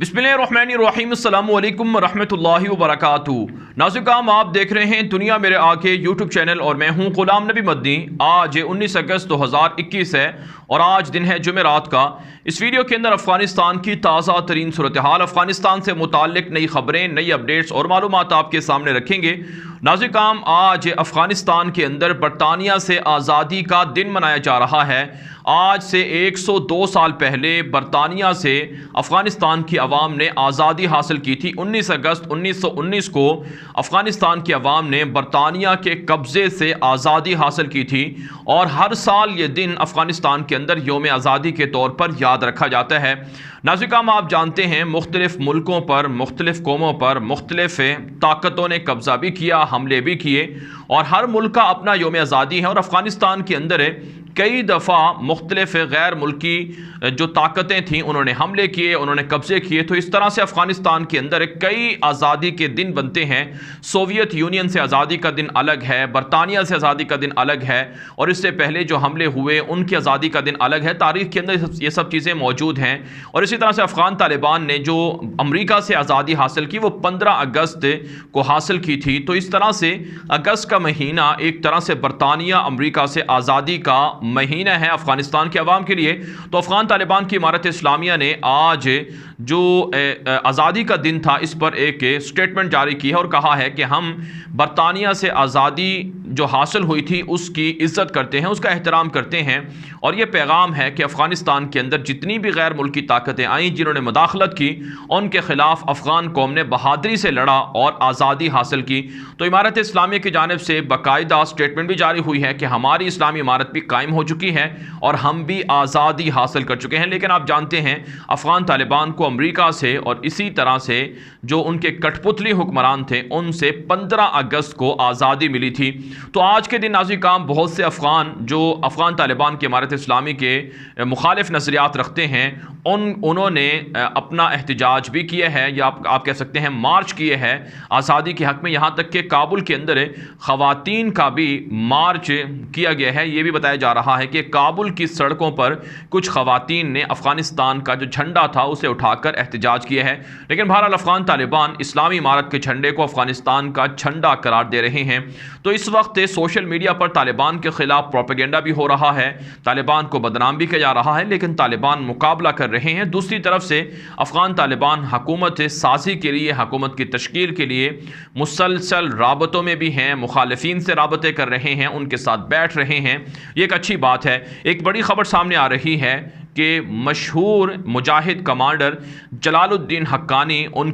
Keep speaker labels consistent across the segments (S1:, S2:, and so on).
S1: بسم اللہ الرحمن الرحیم، السلام علیکم ورحمۃ اللہ وبرکاتہ۔ ناظرین، آپ دیکھ رہے ہیں دنیا میرے آگے یوٹیوب چینل اور میں ہوں غلام نبی مدنی۔ آج 19 اگست 2021 ہے اور آج دن ہے جمعرات کا۔ اس ویڈیو کے اندر افغانستان کی تازہ ترین صورتحال، افغانستان سے متعلق نئی خبریں، نئی اپڈیٹس اور معلومات آپ کے سامنے رکھیں گے۔ ناظرین، آج افغانستان کے اندر برطانیہ سے آزادی کا دن منایا جا رہا ہے۔ آج سے 102 سال پہلے برطانیہ سے افغانستان کی عوام نے آزادی حاصل کی تھی۔ 19 اگست 1919 کو افغانستان کی عوام نے برطانیہ کے قبضے سے آزادی حاصل کی تھی اور ہر سال یہ دن افغانستان کے اندر یوم آزادی کے طور پر یاد رکھا جاتا ہے۔ ناظرین، آپ جانتے ہیں مختلف ملکوں پر، مختلف قوموں پر مختلف طاقتوں نے قبضہ بھی کیا، حملے بھی کیے اور ہر ملک کا اپنا یوم آزادی ہے اور افغانستان کے اندر کئی دفعہ مختلف غیر ملکی جو طاقتیں تھیں انہوں نے حملے کیے، انہوں نے قبضے کیے، تو اس طرح سے افغانستان کے اندر کئی آزادی کے دن بنتے ہیں۔ سوویت یونین سے آزادی کا دن الگ ہے، برطانیہ سے آزادی کا دن الگ ہے اور اس سے پہلے جو حملے ہوئے ان کی آزادی کا دن الگ ہے۔ تاریخ کے اندر یہ سب چیزیں موجود ہیں اور اسی طرح سے افغان طالبان نے جو امریکہ سے آزادی حاصل کی وہ 15 اگست کو حاصل کی تھی۔ تو اس طرح سے اگست کا مہینہ ایک طرح سے برطانیہ امریکہ سے آزادی کا مہینہ ہے افغانستان کے عوام کے لیے۔ تو افغان طالبان کی امارت اسلامیہ نے آج جو آزادی کا دن تھا اس پر ایک سٹیٹمنٹ جاری کی ہے اور کہا ہے کہ ہم برطانیہ سے آزادی جو حاصل ہوئی تھی اس کی عزت کرتے ہیں، اس کا احترام کرتے ہیں اور یہ پیغام ہے کہ افغانستان کے اندر جتنی بھی غیر ملکی طاقتیں آئیں جنہوں نے مداخلت کی ان کے خلاف افغان قوم نے بہادری سے لڑا اور آزادی حاصل کی۔ تو امارت اسلامیہ کی جانب سے باقاعدہ سٹیٹمنٹ بھی جاری ہوئی ہے کہ ہماری اسلامی امارت بھی قائم ہو چکی ہے اور ہم بھی آزادی حاصل کر چکے ہیں۔ لیکن آپ جانتے ہیں افغان طالبان کو امریکہ سے اور اسی طرح سے جو ان کے کٹ پتلی حکمران تھے ان سے 15 اگست کو آزادی ملی تھی۔ تو آج کے دن ناظرین بہت سے افغان جو افغان طالبان کی امارت اسلامی کے مخالف نظریات رکھتے ہیں انہوں نے اپنا احتجاج بھی کیا ہے یا آپ کہہ سکتے ہیں مارچ کیے ہیں آزادی کے حق میں، یہاں تک کہ کابل کے اندر خواتین کا بھی مارچ کیا گیا ہے۔ یہ بھی بتایا جا رہا ہے کہ کابل کی سڑکوں پر کچھ خواتین نے افغانستان کا جو جھنڈا تھا اسے اٹھا کر احتجاج کیا ہے۔ لیکن بہرحال افغان طالبان اسلامی امارت کے جھنڈے کو افغانستان کا جھنڈا قرار دے رہے ہیں۔ تو اس وقت سوشل میڈیا پر طالبان کے خلاف پروپیگنڈا بھی ہو رہا ہے، طالبان کو بدنام بھی کیا جا رہا ہے، لیکن طالبان مقابلہ کر رہے ہیں۔ دوسری طرف سے افغان طالبان حکومت سازی کے لیے، حکومت کی تشکیل کے لیے مسلسل رابطوں میں بھی ہیں، مخالفین سے رابطے کر رہے ہیں، ان کے ساتھ بیٹھ رہے ہیں۔ یہ ایک اچھی بات ہے۔ ایک بڑی خبر سامنے آ رہی ہے کہ مشہور مجاہد کمانڈر جلال الدین حقانی، ان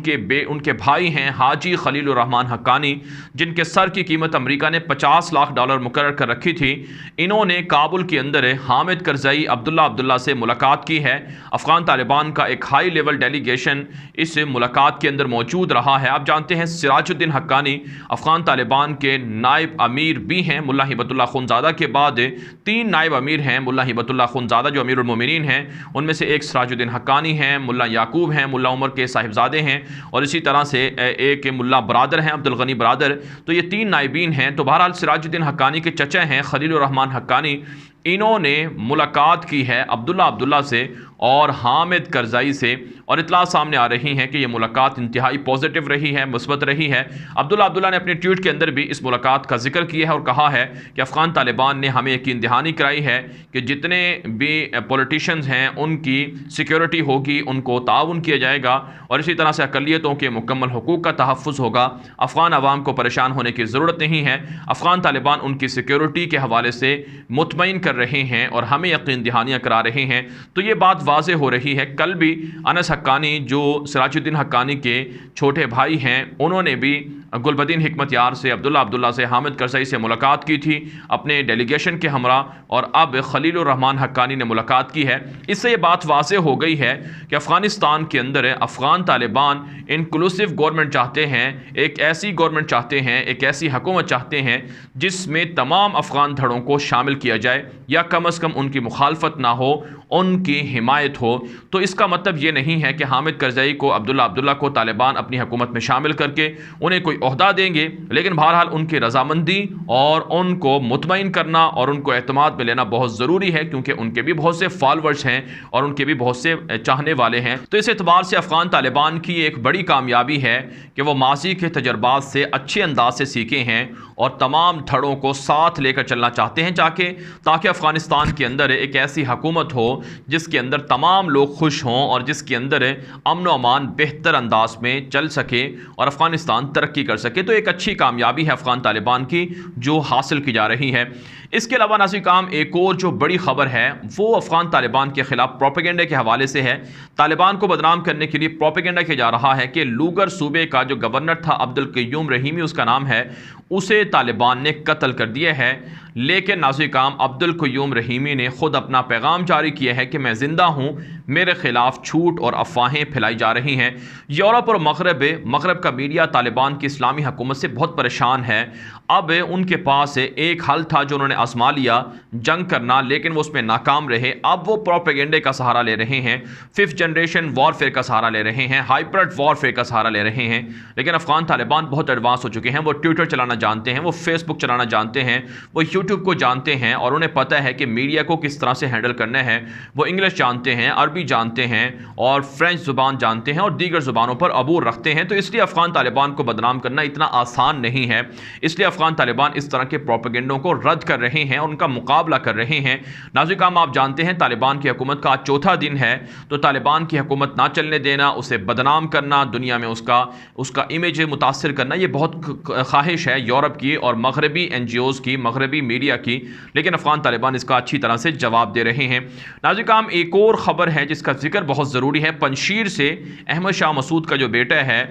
S1: کے بھائی ہیں حاجی خلیل الرحمن حقانی، جن کے سر کی قیمت امریکہ نے $50 لاکھ مقرر کر رکھی تھی۔ انہوں نے کابل کے اندر حامد کرزئی عبداللہ سے ملاقات کی ہے۔ افغان طالبان کا ایک ہائی لیول ڈیلیگیشن اس ملاقات کے اندر موجود رہا ہے۔ آپ جانتے ہیں سراج الدین حقانی افغان طالبان کے نائب امیر بھی ہیں۔ ملا ہبت اللہ خونزادہ کے بعد 3 نائب امیر ہیں۔ ملا ہبت اللہ خونزادہ جو امیر المومنین ہیں ان میں سے ایک سراج الدین حقانی ہیں، ملا یعقوب ہیں، ملا عمر کے صاحبزادے ہیں اور اسی طرح سے ایک ملا برادر ہیں عبدالغنی برادر۔ تو یہ 3 نائبین ہیں۔ تو بہرحال سراج الدین حقانی کے چچا ہیں خلیل الرحمن حقانی، انہوں نے ملاقات کی ہے عبداللہ سے اور حامد کرزئی سے اور اطلاع سامنے آ رہی ہیں کہ یہ ملاقات انتہائی پازیٹیو رہی ہے، مثبت رہی ہے۔ عبداللہ نے اپنے ٹویٹ کے اندر بھی اس ملاقات کا ذکر کیا ہے اور کہا ہے کہ افغان طالبان نے ہمیں یقین دہانی کرائی ہے کہ جتنے بھی پولیٹیشینز ہیں ان کی سیکیورٹی ہوگی، ان کو تعاون کیا جائے گا اور اسی طرح سے اقلیتوں کے مکمل حقوق کا تحفظ ہوگا۔ افغان عوام کو پریشان ہونے کی ضرورت نہیں ہے۔ افغان طالبان ان کی سیکیورٹی کے حوالے سے مطمئن کر رہے ہیں اور ہمیں یقین دہانیاں کرا رہے ہیں۔ تو یہ بات واضح ہو رہی ہے۔ کل بھی انس حقانی جو سراج الدین حقانی کے چھوٹے بھائی ہیں انہوں نے بھی گلبدین حکمت یار سے عبداللہ سے حامد کرزئی سے ملاقات کی تھی اپنے ڈیلیگیشن کے ہمراہ اور اب خلیل الرحمن حقانی نے ملاقات کی ہے۔ اس سے یہ بات واضح ہو گئی ہے کہ افغانستان کے اندر افغان طالبان انکلوسیو گورنمنٹ چاہتے ہیں، ایک ایسی گورنمنٹ چاہتے ہیں، ایک ایسی حکومت چاہتے ہیں جس میں تمام افغان دھڑوں کو شامل کیا جائے یا کم از کم ان کی مخالفت نہ ہو ان کی حمایت ہو، تو اس کا مطلب یہ نہیں ہے کہ حامد کرزئی کو عبداللہ کو طالبان اپنی حکومت میں شامل کر کے انہیں کوئی عہدہ دیں گے، لیکن بہرحال ان کی رضامندی اور ان کو مطمئن کرنا اور ان کو اعتماد میں لینا بہت ضروری ہے، کیونکہ ان کے بھی بہت سے فالورز ہیں اور ان کے بھی بہت سے چاہنے والے ہیں۔ تو اس اعتبار سے افغان طالبان کی ایک بڑی کامیابی ہے کہ وہ ماضی کے تجربات سے اچھے انداز سے سیکھے ہیں اور تمام دھڑوں کو ساتھ لے کر چلنا چاہتے ہیں تاکہ افغانستان کے اندر ایک ایسی حکومت ہو جس کے اندر تمام لوگ خوش ہوں اور جس کے اندر امن و امان بہتر انداز میں چل سکے اور افغانستان ترقی کر سکے۔ تو ایک اچھی کامیابی ہے افغان طالبان کی جو حاصل کی جا رہی ہے۔ اس کے علاوہ ناظرین کرام ایک اور جو بڑی خبر ہے وہ افغان طالبان کے خلاف پروپیگنڈا کے حوالے سے ہے۔ طالبان کو بدنام کرنے کے لیے پروپیگنڈا کیا جا رہا ہے کہ لوگر صوبے کا جو گورنر تھا عبدالقیوم رحیمی اس کا نام ہے، اسے طالبان نے قتل کر دیا ہے، لیکن ناظرین کرام عبدالقیوم رحیمی نے خود اپنا پیغام جاری کیا ہے کہ میں زندہ ہوں، میرے خلاف جھوٹ اور افواہیں پھیلائی جا رہی ہیں۔ یورپ اور مغرب کا میڈیا طالبان کی اسلامی حکومت سے بہت پریشان ہے۔ اب ان کے پاس ایک حل تھا جو انہوں نے آزما لیا، جنگ کرنا، لیکن وہ اس میں ناکام رہے۔ اب وہ پروپیگنڈے کا سہارا لے رہے ہیں، 5th جنریشن وارفیئر کا سہارا لے رہے ہیں، ہائبرڈ وارفیئر کا سہارا لے رہے ہیں۔ لیکن افغان طالبان بہت ایڈوانس ہو چکے ہیں، وہ ٹویٹر چلانا جانتے ہیں، وہ فیس بک چلانا جانتے ہیں، وہ یوٹیوب کو جانتے ہیں اور انہیں پتہ ہے کہ میڈیا کو کس طرح سے ہینڈل کرنا ہے۔ وہ انگلش جانتے ہیں، عربی جانتے ہیں اور فرینچ زبان جانتے ہیں اور دیگر زبانوں پر عبور رکھتے ہیں۔ تو اس لیے افغان طالبان کو بدنام کرنا اتنا آسان نہیں ہے، اس لیے افغان طالبان اس طرح کے پروپیگنڈوں کو رد کر رہے ہیں اور ان کا مقابلہ کر رہے ہیں۔ ناظرین کرام آپ جانتے ہیں طالبان کی حکومت کا آج 4تھا دن ہے، تو طالبان کی حکومت نہ چلنے دینا، اسے بدنام کرنا، دنیا میں اس کا امیج متاثر کرنا، یہ بہت خواہش ہے یورپ کی اور مغربی NGOs کی، مغربی میڈیا کی، لیکن افغان طالبان اس کا اچھی طرح سے جواب دے رہے ہیں۔ ناظرین کرام ایک اور خبر ہے جس کا ذکر بہت ضروری ہے۔ پنجشیر سے احمد شاہ مسعود کا جو بیٹا ہے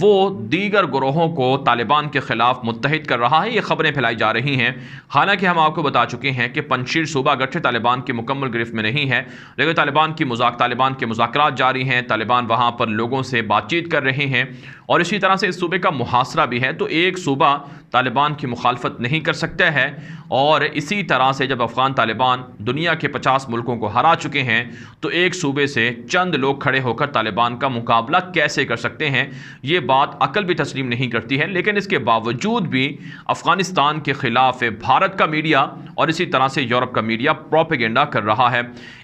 S1: وہ دیگر گروہوں کو طالبان کے خلاف متحد کر رہا ہے، یہ خبریں پھیلائی جا رہی ہیں۔ حالانکہ ہم آپ کو بتا چکے ہیں کہ پنجشیر صوبہ اگرچہ طالبان کی مکمل گرفت میں نہیں ہے، لیکن طالبان کے مذاکرات جاری ہیں، طالبان وہاں پر لوگوں سے بات چیت کر رہے ہیں اور اسی طرح سے اس صوبے کا محاصرہ بھی ہے۔ تو ایک صوبہ طالبان کی مخالفت نہیں کر سکتا ہے، اور اسی طرح سے جب افغان طالبان دنیا کے 50 ملکوں کو ہرا چکے ہیں تو ایک صوبے سے چند لوگ کھڑے ہو کر طالبان کا مقابلہ کیسے کر سکتے ہیں، یہ بات عقل بھی تسلیم نہیں کرتی ہے۔ لیکن اس کے باوجود بھی افغانستان کے خلاف بھارت کا میڈیا اور اسی طرح سے یورپ کا میڈیا پروپیگنڈا کر رہا ہے۔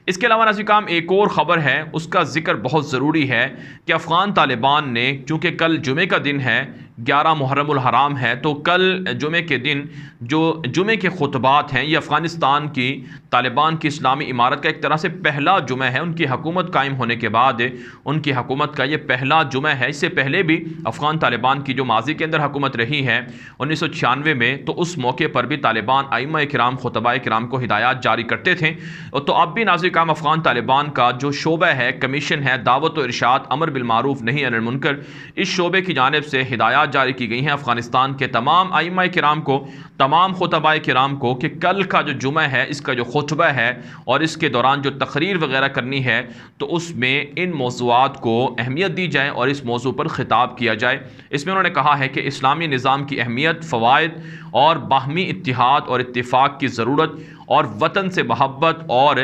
S1: اس کے علاوہ ناظرین کرام ایک اور خبر ہے، اس کا ذکر بہت ضروری ہے کہ افغان طالبان نے، چونکہ کل جمعے کا دن ہے، 11 محرم الحرام ہے، تو کل جمعے کے دن جو جمعے کے خطبات ہیں یہ افغانستان کی طالبان کی اسلامی امارت کا ایک طرح سے پہلا جمعہ ہے۔ ان کی حکومت قائم ہونے کے بعد ان کی حکومت کا یہ پہلا جمعہ ہے۔ اس سے پہلے بھی افغان طالبان کی جو ماضی کے اندر حکومت رہی ہے 1996 میں، تو اس موقع پر بھی طالبان ائمہ کرام، خطباء کرام کو ہدایات جاری کرتے تھے۔ تو اب بھی ناظرین کرام افغان طالبان کا جو شعبہ ہے، کمیشن ہے دعوت و ارشاد، امر بالمعروف نہی عن المنکر، اس شعبے کی جانب سے ہدایات جاری کی گئی ہیں افغانستان کے تمام ائمہ کرام کو، تمام خطباء کرام کو، کہ کل کا جو جمعہ ہے اس کا جو خطبہ ہے اور اس کے دوران جو تقریر وغیرہ کرنی ہے تو اس میں ان موضوعات کو اہمیت دی جائے اور اس موضوع پر خطاب کیا جائے۔ اس میں انہوں نے کہا ہے کہ اسلامی نظام کی اہمیت، فوائد اور باہمی اتحاد اور اتفاق کی ضرورت اور وطن سے محبت اور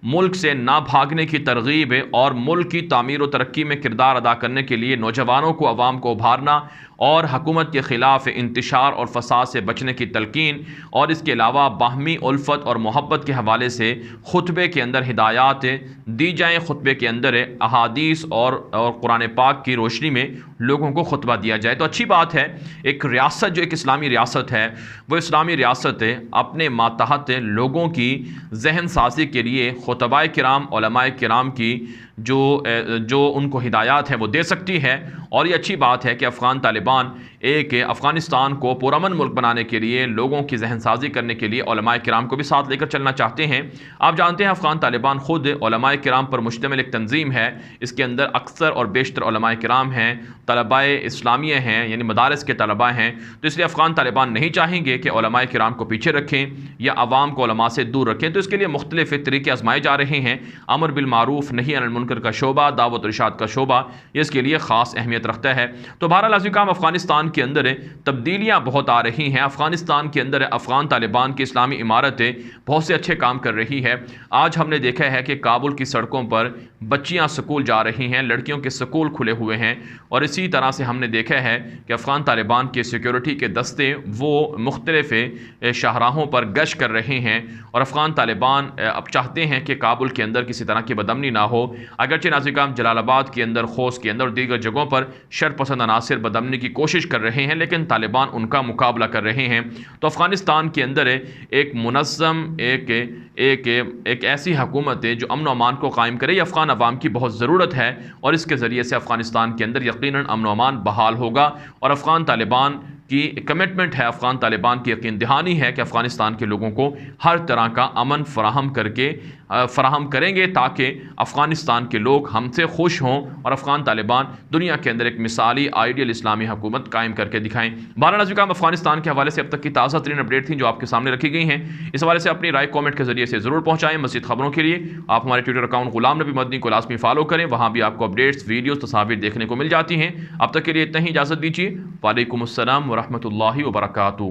S1: ملک سے نہ بھاگنے کی ترغیب اور ملک کی تعمیر و ترقی میں کردار ادا کرنے کے لیے نوجوانوں کو، عوام کو ابھارنا اور حکومت کے خلاف انتشار اور فساد سے بچنے کی تلقین، اور اس کے علاوہ باہمی الفت اور محبت کے حوالے سے خطبے کے اندر ہدایات دی جائیں، خطبے کے اندر احادیث اور قرآن پاک کی روشنی میں لوگوں کو خطبہ دیا جائے۔ تو اچھی بات ہے، ایک ریاست جو ایک اسلامی ریاست ہے، وہ اسلامی ریاست اپنے ماتحت لوگوں کی ذہن سازی کے لیے خطباء کرام، علماء کرام کی جو ان کو ہدایات ہیں وہ دے سکتی ہے۔ اور یہ اچھی بات ہے کہ افغان طالبان ایک افغانستان کو پرامن ملک بنانے کے لیے، لوگوں کی ذہن سازی کرنے کے لیے علماء کرام کو بھی ساتھ لے کر چلنا چاہتے ہیں۔ آپ جانتے ہیں افغان طالبان خود علماء کرام پر مشتمل ایک تنظیم ہے، اس کے اندر اکثر اور بیشتر علماء کرام ہیں، طلباء اسلامیہ ہیں، یعنی مدارس کے طلباء ہیں۔ تو اس لیے افغان طالبان نہیں چاہیں گے کہ علماء کرام کو پیچھے رکھیں یا عوام کو علماء سے دور رکھیں، تو اس کے لیے مختلف طریقے آزمائے بنائے جا رہے ہیں، امر بالمعروف نہی عن المنکر کا شعبہ، دعوت و ارشاد کا شعبہ، یہ اس کے لیے خاص اہمیت رکھتا ہے۔ تو بہرحال عزیزان، افغانستان کے اندر تبدیلیاں بہت آ رہی ہیں۔ افغانستان کے اندر افغان طالبان کی اسلامی امارتیں بہت سے اچھے کام کر رہی ہے۔ آج ہم نے دیکھا ہے کہ کابل کی سڑکوں پر بچیاں سکول جا رہی ہیں، لڑکیوں کے سکول کھلے ہوئے ہیں، اور اسی طرح سے ہم نے دیکھا ہے کہ افغان طالبان کے سیکیورٹی کے دستے وہ مختلف شاہراہوں پر گشت کر رہے ہیں، اور افغان طالبان اب چاہتے ہیں کہ کابل کے اندر کسی طرح کی بدامنی نہ ہو۔ اگرچہ ناظرین جلال آباد کے اندر، خوست کے اندر اور دیگر جگہوں پر شر پسند عناصر بدامنی کی کوشش کر رہے ہیں، لیکن طالبان ان کا مقابلہ کر رہے ہیں۔ تو افغانستان کے اندر ایک منظم ایک ایسی حکومت ہے جو امن و امان کو قائم کرے، یہ افغان عوام کی بہت ضرورت ہے، اور اس کے ذریعے سے افغانستان کے اندر یقیناً امن و امان بحال ہوگا، اور افغان طالبان کی کمٹمنٹ ہے، افغان طالبان کی یقین دہانی ہے کہ افغانستان کے لوگوں کو ہر طرح کا امن فراہم کریں گے، تاکہ افغانستان کے لوگ ہم سے خوش ہوں، اور افغان طالبان دنیا کے اندر ایک مثالی آئیڈیل اسلامی حکومت قائم کر کے دکھائیں۔ بہرحال عزیزان، افغانستان کے حوالے سے اب تک کی تازہ ترین اپڈیٹ تھیں جو آپ کے سامنے رکھی گئی ہیں۔ اس حوالے سے اپنی رائے کامنٹ کے ذریعے سے ضرور پہنچائیں۔ مزید خبروں کے لیے آپ ہمارے ٹویٹر اکاؤنٹ غلام نبی مدنی کو لازمی فالو کریں، وہاں بھی آپ کو اپڈیٹس، ویڈیوز، تصاویر دیکھنے کو مل جاتی ہیں۔ اب تک کے لیے اتنا ہی، اجازت دیجیے۔ وعلیکم السلام ورحمۃ اللہ وبرکاتہ۔